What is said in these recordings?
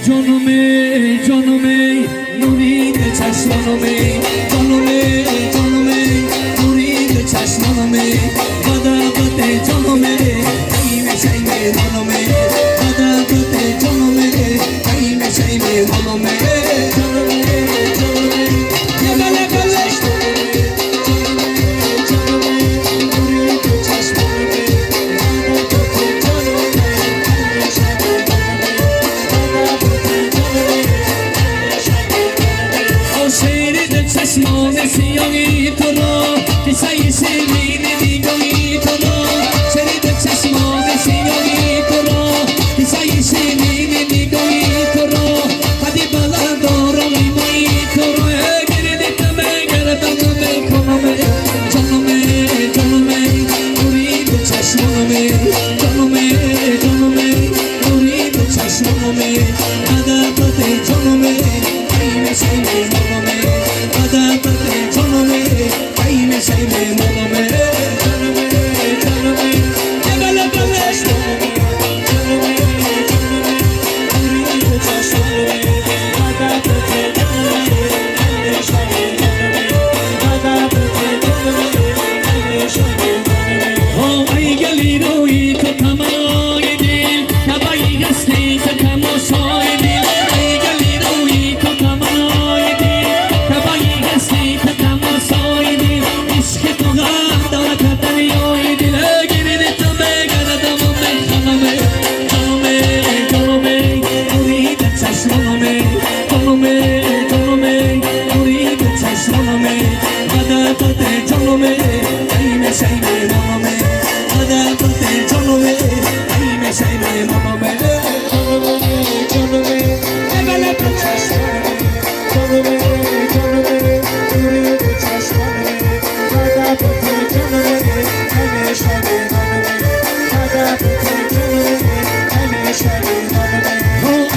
جانمه جانمه نورید چشمانمه جانمه جانمه نورید چشمانمه بدبت جانمه قیم شیمه جانمه بدبت جانمه قیم شیمه جانمه جانمه جانمه بله بله چشمان سیاهی تو را قصه شیرین نگاهی تو را شنید چشمان سیاهی تو را قصه شیرین نگاهی تو را قدی بلند آرای مایی تو را گردم گردم کنم جانمه جانمه نورید چشمانمه جانمه جانمه نورید چشمانمه بدبت جانمه قیم شیمه جانمه بدبت جانمه قیم شیمه جانمه جانمه جانمه بله بله جانمه جانمه جانمه نورید چشمانمه بدبت جانمه قیم شیمه جانمه بدبت جانمه قیم شیمه جانمه ای گلی روی تو تمنای دل نبایی هستی تو تماشای دل ای گلی روی تو تمنای دل نبایی هستی تو تماشای دل عشق تو غم دارد دریای دل گرد تو بگردم و بخنمه جانمه جانمه نورید چشمانمه جانمه جانمه نورید چشمانمه بدبت جانمه قیم شیمه جانمه بدبت جانمه قیم شیمه جانمه جانمه بله چشمانمه جانمه جانمه نورید چشمانمه بدبت جانمه قیم شیمه جانمه بدبت جانمه قیم شیمه جانمه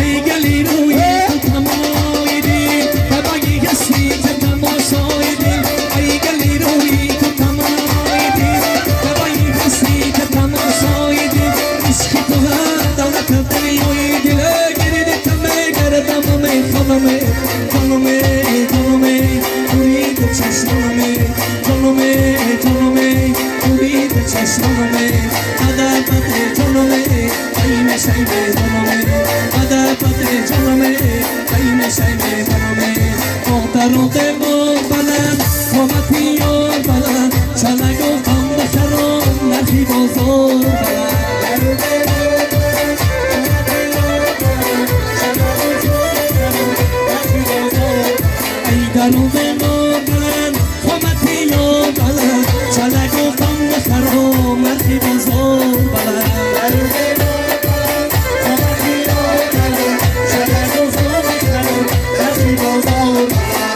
ای گلی روی تو تمای دل نبایی هستی تو تماشای دل ای گلی روی تو تمای دل نبایی هستی تو تماشای دل عشق تو هم دولت دریای دل گرد تو بگردم و میخوامه جانمه جانمه نورید چشمانمه جانمه جانمه نورید چشمانمه بدبت جانمه قیم شیمه جانمه بدبت جانمه قیم شیمه جانمه آترات ما بلند قامتی یار بلند چلگ و غم بخرام نخی بازار بلند ای درون ما بلند قامتی یار بلند چلگ و غم بخرام نخی بازار بلند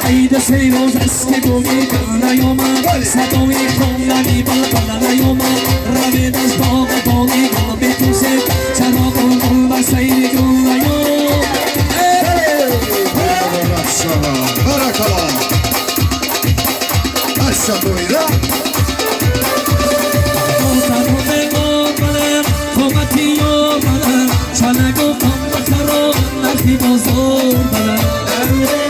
عید سیروز است که گویی بر نیامد صدای خواندنی بر نیامد روید از باغ بانی گل بپوشد چراغ و گل بر سیر گل نیامد Barakala. Assa boyda. آترات ما بلند قامتی یا بلند چلگ و غم بخرام نخی بازار بلند